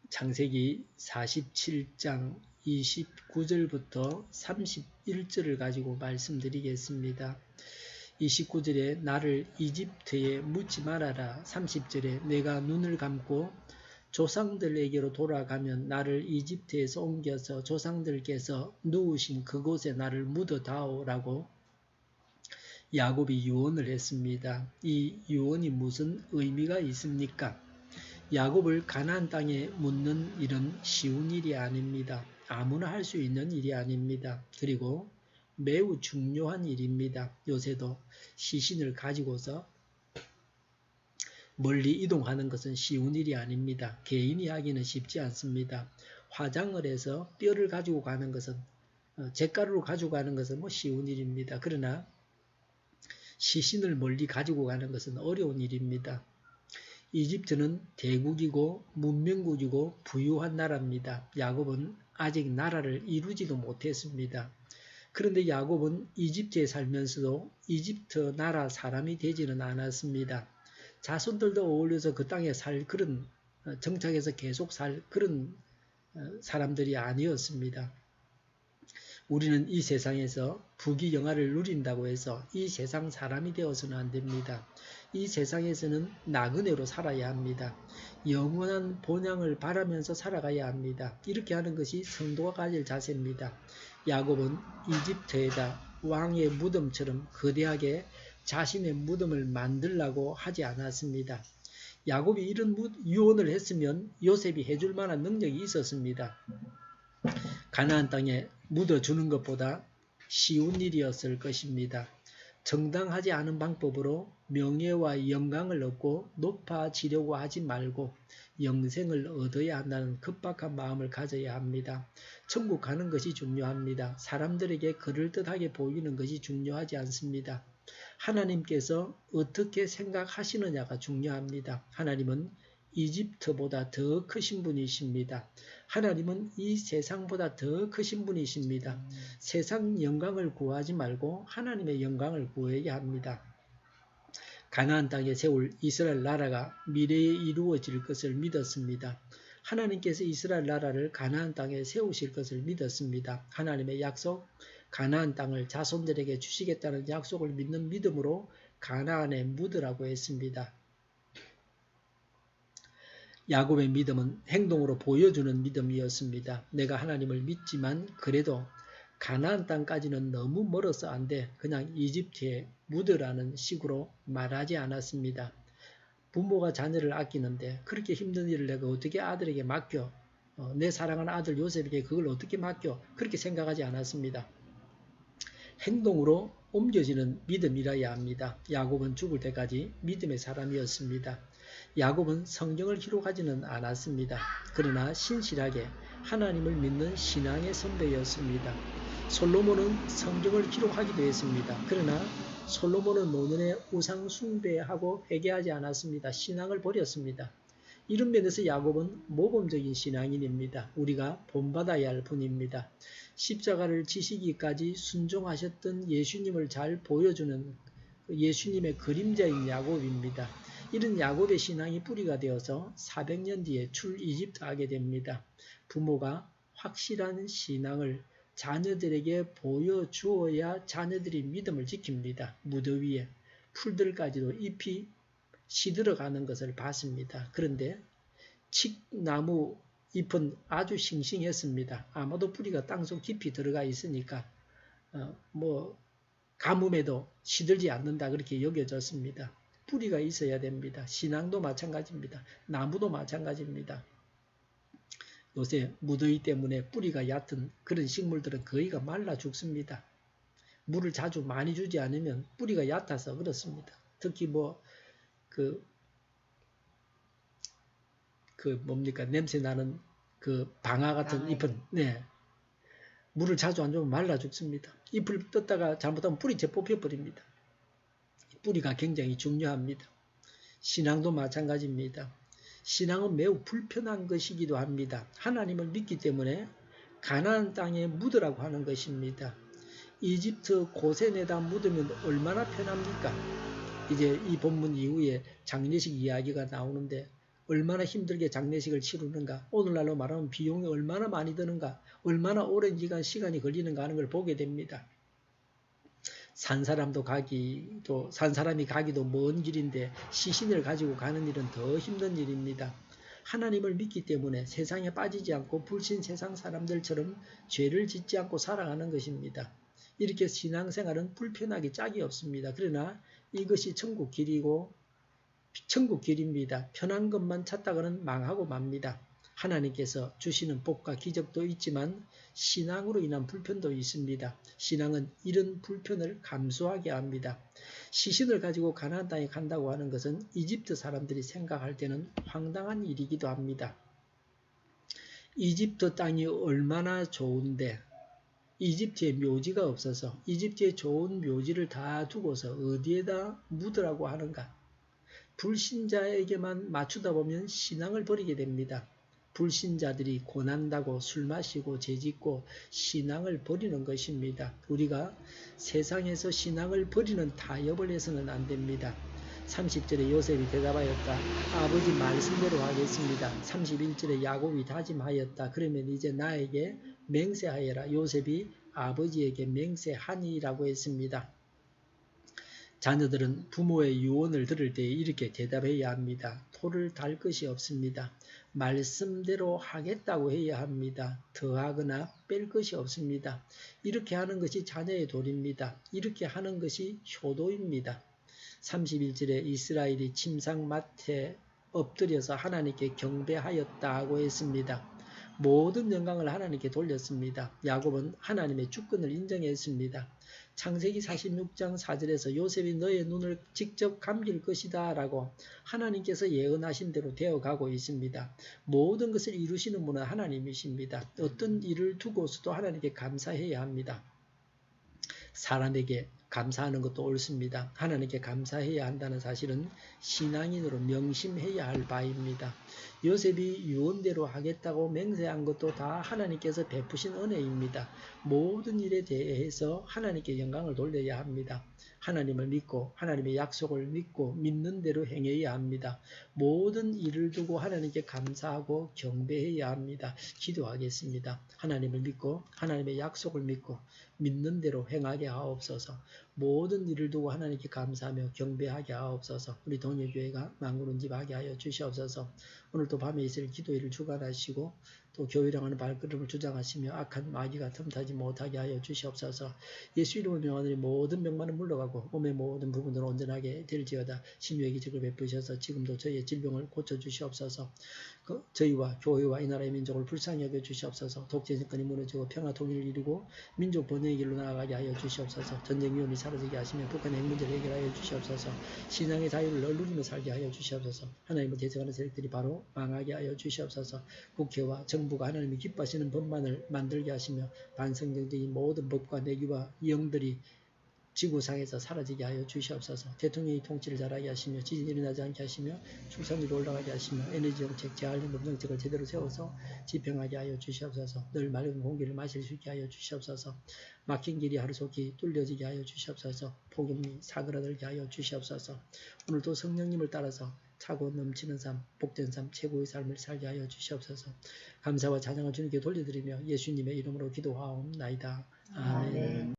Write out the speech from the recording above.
창세기 47장 29절부터 31절을 가지고 말씀드리겠습니다. 29절에 나를 이집트에 묻지 말아라. 30절에 내가 눈을 감고 조상들에게로 돌아가면 나를 이집트에서 옮겨서 조상들께서 누우신 그곳에 나를 묻어다오라고 야곱이 유언을 했습니다. 이 유언이 무슨 의미가 있습니까? 야곱을 가나안 땅에 묻는 일은 쉬운 일이 아닙니다. 아무나 할 수 있는 일이 아닙니다. 그리고 매우 중요한 일입니다. 요새도 시신을 가지고서 멀리 이동하는 것은 쉬운 일이 아닙니다. 개인이 하기는 쉽지 않습니다. 화장을 해서 뼈를 가지고 가는 것은 잿가루를 가지고 가는 것은 쉬운 일입니다. 그러나 시신을 멀리 가지고 가는 것은 어려운 일입니다. 이집트는 대국이고 문명국이고 부유한 나라입니다. 야곱은 아직 나라를 이루지도 못했습니다. 그런데 야곱은 이집트에 살면서도 이집트 나라 사람이 되지는 않았습니다. 자손들도 어울려서 그 땅에 살 그런 정착해서 계속 살 그런 사람들이 아니었습니다. 우리는 이 세상에서 부귀영화를 누린다고 해서 이 세상 사람이 되어서는 안 됩니다. 이 세상에서는 나그네로 살아야 합니다. 영원한 본향을 바라면서 살아가야 합니다. 이렇게 하는 것이 성도가 가질 자세입니다. 야곱은 이집트에다 왕의 무덤처럼 거대하게 자신의 무덤을 만들라고 하지 않았습니다. 야곱이 이런 유언을 했으면 요셉이 해줄 만한 능력이 있었습니다. 가나안 땅에 묻어주는 것보다 쉬운 일이었을 것입니다. 정당하지 않은 방법으로 명예와 영광을 얻고 높아지려고 하지 말고 영생을 얻어야 한다는 급박한 마음을 가져야 합니다. 천국 가는 것이 중요합니다. 사람들에게 그럴듯하게 보이는 것이 중요하지 않습니다. 하나님께서 어떻게 생각하시느냐가 중요합니다. 하나님은 이집트보다 더 크신 분이십니다. 하나님은 이 세상보다 더 크신 분이십니다. 세상 영광을 구하지 말고 하나님의 영광을 구해야 합니다. 가나안 땅에 세울 이스라엘 나라가 미래에 이루어질 것을 믿었습니다. 하나님께서 이스라엘 나라를 가나안 땅에 세우실 것을 믿었습니다. 하나님의 약속, 가나안 땅을 자손들에게 주시겠다는 약속을 믿는 믿음으로 가나안에 묻으라고 했습니다. 야곱의 믿음은 행동으로 보여주는 믿음이었습니다. 내가 하나님을 믿지만 그래도 가나안 땅까지는 너무 멀어서 안 돼. 그냥 이집트에 묻으라는 식으로 말하지 않았습니다. 부모가 자녀를 아끼는데 그렇게 힘든 일을 내가 어떻게 아들에게 맡겨? 내 사랑하는 아들 요셉에게 그걸 어떻게 맡겨? 그렇게 생각하지 않았습니다. 행동으로 옮겨지는 믿음이라야 합니다. 야곱은 죽을 때까지 믿음의 사람이었습니다. 야곱은 성경을 기록하지는 않았습니다. 그러나 신실하게 하나님을 믿는 신앙의 선배였습니다. 솔로몬은 성경을 기록하기도 했습니다. 그러나 솔로몬은 노년에 우상 숭배하고 회개하지 않았습니다. 신앙을 버렸습니다. 이런 면에서 야곱은 모범적인 신앙인입니다. 우리가 본받아야 할 분입니다. 십자가를 지시기까지 순종하셨던 예수님을 잘 보여주는 예수님의 그림자인 야곱입니다. 이런 야곱의 신앙이 뿌리가 되어서 400년 뒤에 출이집트하게 됩니다. 부모가 확실한 신앙을 자녀들에게 보여주어야 자녀들이 믿음을 지킵니다. 무더위에 풀들까지도 잎이 시들어가는 것을 봤습니다. 그런데 칡나무 잎은 아주 싱싱했습니다. 아마도 뿌리가 땅속 깊이 들어가 있으니까 가뭄에도 시들지 않는다 그렇게 여겨졌습니다. 뿌리가 있어야 됩니다. 신앙도 마찬가지입니다. 나무도 마찬가지입니다. 요새 무더위 때문에 뿌리가 얕은 그런 식물들은 거의가 말라 죽습니다. 물을 자주 많이 주지 않으면 뿌리가 얕아서 그렇습니다. 특히 냄새 나는 그 방아 같은 잎은 물을 자주 안 주면 말라 죽습니다. 잎을 떴다가 잘못하면 뿌리째 뽑혀버립니다. 뿌리가 굉장히 중요합니다. 신앙도 마찬가지입니다. 신앙은 매우 불편한 것이기도 합니다. 하나님을 믿기 때문에 가나안 땅에 묻으라고 하는 것입니다. 이집트 고센에다 묻으면 얼마나 편합니까? 이제 이 본문 이후에 장례식 이야기가 나오는데 얼마나 힘들게 장례식을 치르는가, 오늘날로 말하면 비용이 얼마나 많이 드는가, 얼마나 오랜 기간 시간이 걸리는가 하는 걸 보게 됩니다. 산 사람이 가기도 먼 길인데 시신을 가지고 가는 일은 더 힘든 일입니다. 하나님을 믿기 때문에 세상에 빠지지 않고 불신 세상 사람들처럼 죄를 짓지 않고 살아가는 것입니다. 이렇게 신앙생활은 불편하기 짝이 없습니다. 그러나 이것이 천국 길입니다. 편한 것만 찾다가는 망하고 맙니다. 하나님께서 주시는 복과 기적도 있지만 신앙으로 인한 불편도 있습니다. 신앙은 이런 불편을 감수하게 합니다. 시신을 가지고 가나안 땅에 간다고 하는 것은 이집트 사람들이 생각할 때는 황당한 일이기도 합니다. 이집트 땅이 얼마나 좋은데 이집트에 묘지가 없어서 이집트에 좋은 묘지를 다 두고서 어디에다 묻으라고 하는가? 불신자에게만 맞추다 보면 신앙을 버리게 됩니다. 불신자들이 고난다고 술 마시고 죄짓고 신앙을 버리는 것입니다. 우리가 세상에서 신앙을 버리는 타협을 해서는 안 됩니다. 30절에 요셉이 대답하였다. 아버지 말씀대로 하겠습니다. 31절에 야곱이 다짐하였다. 그러면 이제 나에게 맹세하여라. 요셉이 아버지에게 맹세하니라고 했습니다. 자녀들은 부모의 유언을 들을 때 이렇게 대답해야 합니다. 토를 달 것이 없습니다. 말씀대로 하겠다고 해야 합니다. 더하거나 뺄 것이 없습니다. 이렇게 하는 것이 자녀의 도리입니다. 이렇게 하는 것이 효도입니다. 31절에 이스라엘이 침상맡에 엎드려서 하나님께 경배하였다고 했습니다. 모든 영광을 하나님께 돌렸습니다. 야곱은 하나님의 주권을 인정했습니다. 창세기 46장 4절에서 요셉이 너의 눈을 직접 감길 것이다 라고 하나님께서 예언하신 대로 되어가고 있습니다. 모든 것을 이루시는 분은 하나님이십니다. 어떤 일을 두고서도 하나님께 감사해야 합니다. 사람에게 감사하는 것도 옳습니다. 하나님께 감사해야 한다는 사실은 신앙인으로 명심해야 할 바입니다. 요셉이 유언대로 하겠다고 맹세한 것도 다 하나님께서 베푸신 은혜입니다. 모든 일에 대해서 하나님께 영광을 돌려야 합니다. 하나님을 믿고 하나님의 약속을 믿고 믿는 대로 행해야 합니다. 모든 일을 두고 하나님께 감사하고 경배해야 합니다. 기도하겠습니다. 하나님을 믿고 하나님의 약속을 믿고 믿는 대로 행하게 하옵소서. 모든 일을 두고 하나님께 감사하며 경배하게 하옵소서. 우리 동료교회가 망구른집하게 하여 주시옵소서. 오늘도 밤에 있을 기도일을 주관하시고 또 교회랑 하는 발걸음을 주장하시며 악한 마귀가 틈타지 못하게 하여 주시옵소서. 예수 이름을 명하노니 모든 병만은 물러가고 몸의 모든 부분을 온전하게 될지어다. 신유의 기적을 베푸셔서 지금도 저희의 질병을 고쳐주시옵소서. 저희와 교회와 이 나라의 민족을 불쌍히 여겨주시옵소서. 독재 정권이 무너지고 평화 통일을 이루고 민족 번영의 길로 나아가게 하여 주시옵소서. 전쟁 위험이 사라지게 하시며 북한의 핵 문제를 해결하여 주시옵소서. 신앙의 자유를 널 누리며 살게 하여 주시옵소서. 하나님을 대적하는 세력들이 바로 망하게 하여 주시옵소서. 국회와 정부가 하나님이 기뻐하시는 법만을 만들게 하시며 반성경적인 모든 법과 내규와 영들이 지구상에서 사라지게 하여 주시옵소서. 대통령이 통치를 잘하게 하시며 지진이 일어나지 않게 하시며 출산율이 올라가게 하시며 에너지 정책, 재활용법 정책을 제대로 세워서 집행하게 하여 주시옵소서. 늘 맑은 공기를 마실 수 있게 하여 주시옵소서. 막힌 길이 하루속히 뚫려지게 하여 주시옵소서. 복음이 사그라들게 하여 주시옵소서. 오늘도 성령님을 따라서 차고 넘치는 삶, 복된 삶, 최고의 삶을 살게 하여 주시옵소서. 감사와 찬양을 주님께 돌려드리며 예수님의 이름으로 기도하옵나이다. 아멘.